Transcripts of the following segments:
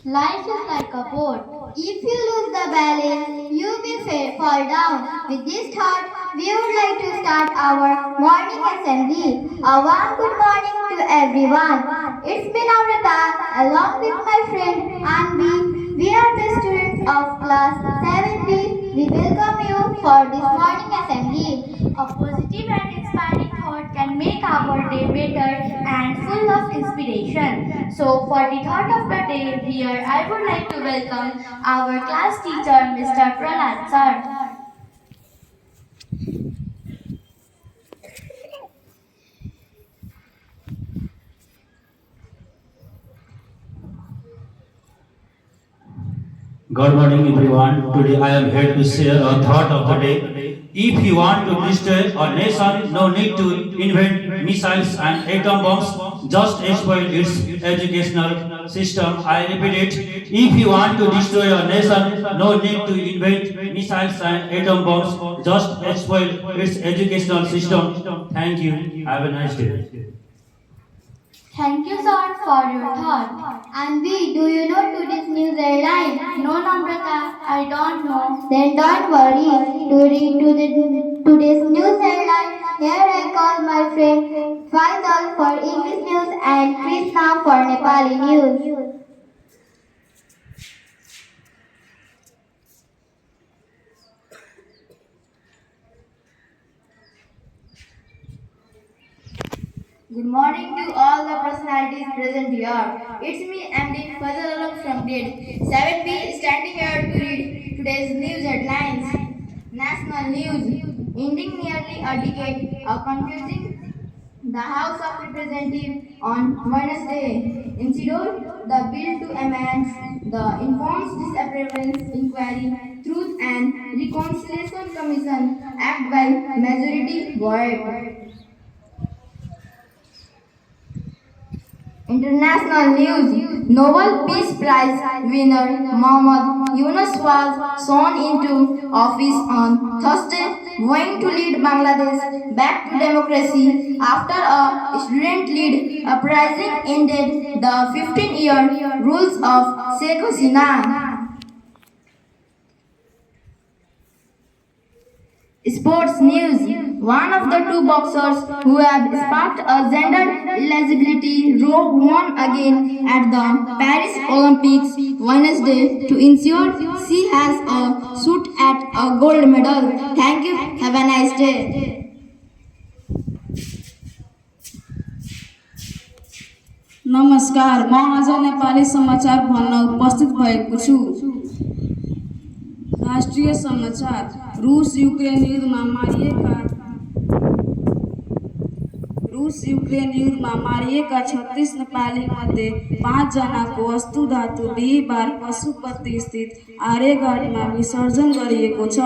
Life is like a boat. If you lose the balance, you will fall down. With this thought, we would like to start our morning assembly. A warm good morning to everyone. It's me Namrata, along with my friend Anvi. We are the students of class 7B. We welcome you for this morning assembly. A positive and inspiring thought can make our day better and full of inspiration. So, for the thought of the day, here I would like to welcome our class teacher, Mr. Prahlad sir. Good morning, everyone. Today I am here to share a thought of the day. If you want to destroy a nation, no need to invent missiles and atom bombs. Just exploit its educational system. I repeat it. If you want to destroy a nation, no need to invent missiles and atom bombs. Just exploit its educational system. Thank you. Have a nice day. Thank you, sir, for your thought. And we, do you know today's news airline? No, Namrata, I don't know. Then don't worry. To read today's news airline, here I call my friend Faisal for English news and Krishna for Nepali news. Good morning to all the personalities present here. It's me, MD Fazal Alam from grade 7B, standing here to read today's news headlines. National news. Ending nearly a decade of confusing the House of Representatives on Wednesday. Incident, the bill to amend the Informed Disappearance Inquiry, Truth and Reconciliation Commission Act by majority vote. International news. Nobel Peace Prize winner Mohammad Yunus was sworn into office on Thursday, going to lead Bangladesh back to democracy after a student-led uprising ended the 15-year rules of Sheikh Hasina. Sports news. One of the two boxers who have sparked a gender eligibility row won again at the Paris Olympics Wednesday to ensure she has a shot at a gold medal. Thank you. Have a nice day. नमस्कार, म आज नेपाली समाचार भन्न उपस्थित भएको छु। राष्ट्रिय समाचार। रूस युक्रेन युद्धमा मारिएका 36 नेपाली मध्ये 5 जनाको वस्तु धातु बिहीबार पशुपति स्थित आर्यघाटमा विसर्जन गरिएको छ।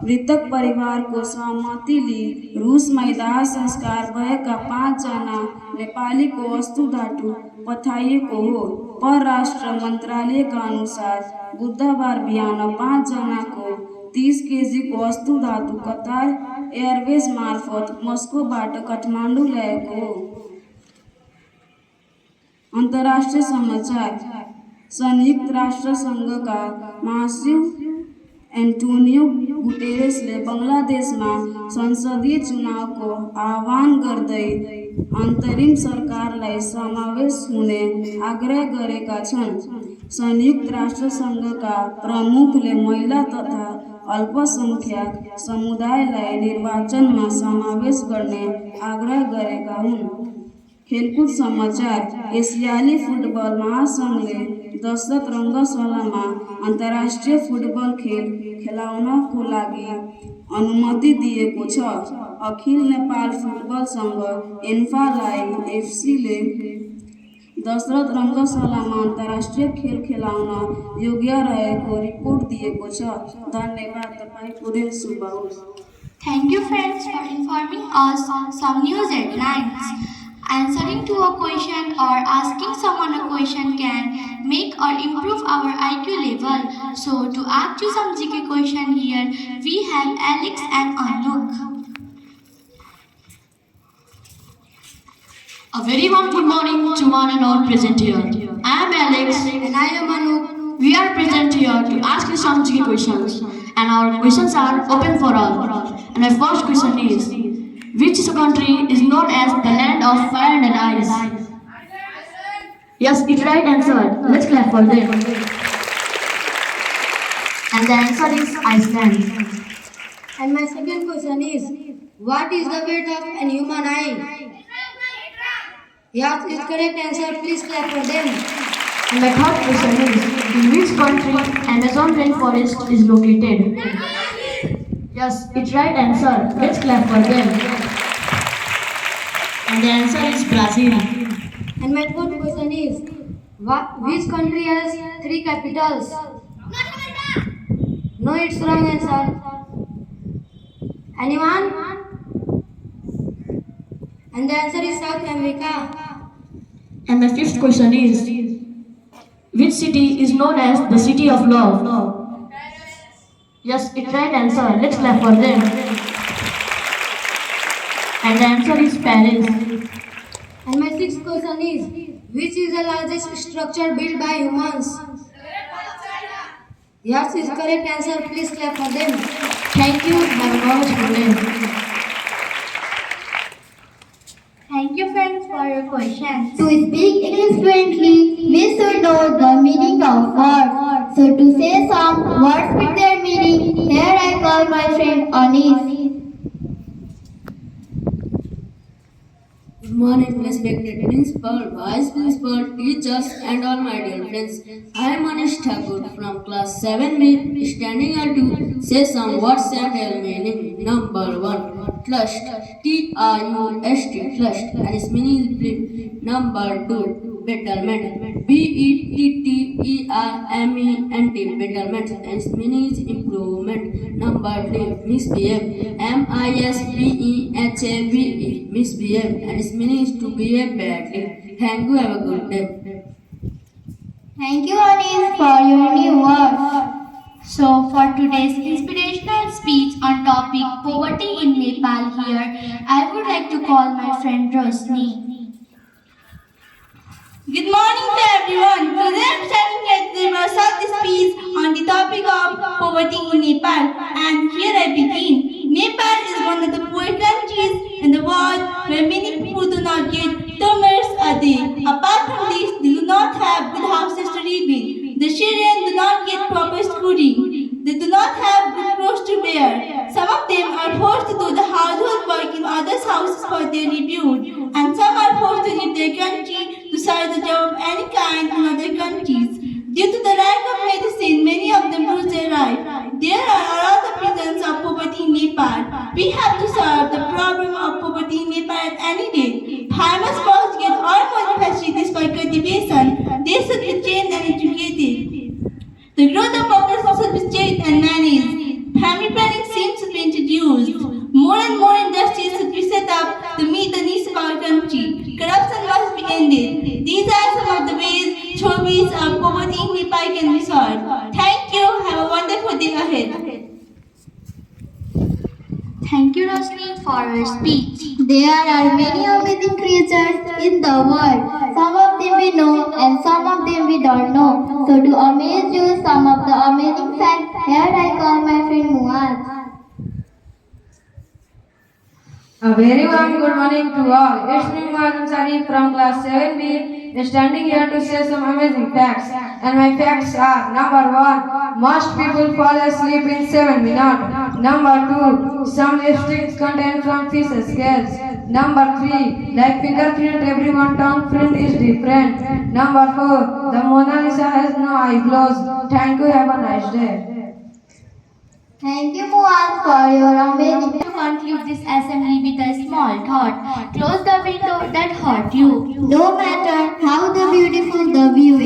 मृतक परिवारको सहमति लिई रुसमा दाह संस्कार भएका 5 जना नेपालीको वस्तु धातु पठाइएको हो। परराष्ट्र मन्त्रालयका अनुसार बुधबार बिहान 5 जनाको 30 केजीको वस्तु धातु कतार एयरवेज मार्फत मस्कोबाट काठमाडौँ ल्याएको हो। अन्तर्राष्ट्रिय समाचार। संयुक्त राष्ट्र संघका महासचिव एन्टोनियो गुटेरेसले बङ्गलादेशमा संसदीय चुनावको आह्वान गर्दै अन्तरिम सरकारलाई समावेश हुने आग्रह गरेका छन्। संयुक्त राष्ट्र संघका प्रमुखले महिला तथा अल्पसंख्यक समुदायलाई निर्वाचनमा समावेश गर्ने आग्रह गरेका हुन्। खेलकुद समाचार। एसियाली फुटबल महासङ्घले दशरथ रङ्गशालामा अन्तर्राष्ट्रिय फुटबल खेल खेलाउनको लागि अनुमति दिएको छ। अखिल नेपाल फुटबल सङ्घ एन्फालाई एफसीले दशरथ रङ्गशालामा अन्तर्राष्ट्रिय खेल खेलाउन योग्य रहेको रिपोर्ट दिएको छ। धन्यवाद। तपाईँको दिन शुभ होस्। Thank you friends for informing us some news headlines. Answering to a question or asking someone a question can make or improve our IQ level. So to ask you some GK question here, we have Alex and Anuk. A very warm good morning to one and all present here. I am Alex And I am Anu. We are present here to ask you some tricky questions, and our questions are open for all. And my first question is, which country is known as the land of fire and ice? Yes, it's right answer. Let's clap for them. And the answer is Iceland. And my second question is, what is the weight of an human eye? Yes, is correct answer. Please clap for them. And my third question is, in which country Amazon rainforest is located? Yes, it's right answer. Let's clap for them. And the answer is Brazil. And my fourth question is, which country has 3 capitals? No, it's wrong answer. Anyone? And the answer is South America. And my fifth question is, which city is known as the city of love? Yes, it's right answer. Let's clap for them. And the answer is Paris. And my sixth question is, which is the largest structure built by humans? Yes, is correct answer. Please clap for them. Thank you. Have a wonderful day. Thank you friends for your questions. To speak English fluently, we should know the meaning of words. So to say some words with their meaning, here I call my friend Anis. Good morning, respected principal, vice principal, teachers, and all my dear friends. I am Anish Thakur from class 7B, standing here to say some words and their meaning. Number 1, trust, T-R-U-S-T, trust, and its meaning is belief. Number 2, betterment, B-E-T-T-E-R-M-E-N-T, betterment, and its meaning is improvement. Number 3, misbehave, M-I-S-B-E-H-A-V-E, misbehave, and its meaning is to behave badly. Thank you, have a good day. Thank you Anis for your new words. So for today's inspirational speech on topic poverty in Nepal here, I would like to call my friend Rosni. Good morning to everyone. Today I am standing here to present this speech on the topic of poverty in Nepal, and here I begin. Nepal is one of the poor countries in the world where many people do not get 2 meals a day. Apart from this, they do not have good houses to live in. The children do not get proper schooling. They do not have good clothes to wear. Some of them are forced to do the household work in others' houses for their livelihood, and some are forced to leave their country to search a job of any kind in other countries. Due to the lack of medicine, many of them lose their life. There are a lot of reasons of poverty in Nepal. We have to solve the problem of poverty in Nepal at any rate. Farmers must get all modern facilities for cultivation. They should be trained and educated. The growth of population should be checked and managed. Family planning schemes should be introduced. More and more industries should be set up to meet the needs of our country. Corruption must be ended. These are some of the ways through which our poverty in Nepal can be solved. Thank you. Have a wonderful day ahead. Thank you Rosni for your speech. There are many amazing creatures in the world. Some of them we know and some of them we don't know. So to amaze you some of the amazing facts, here I call my friend Muaz. A very warm good morning to all. It's me Muaz Ansari from class 7B, standing here to say some amazing facts. And my facts are: number 1, most people fall asleep in 7 minutes. Number 2, some lipsticks contain from fish scales. Number 3, like fingerprint, everyone's tongue print is different. Number 4, the Mona Lisa has no eyebrows. Thank you. Have a nice day. Thank you Muaz for your amazing. To conclude this assembly with a small thought, close the window that hurt you. No matter how the beautiful the view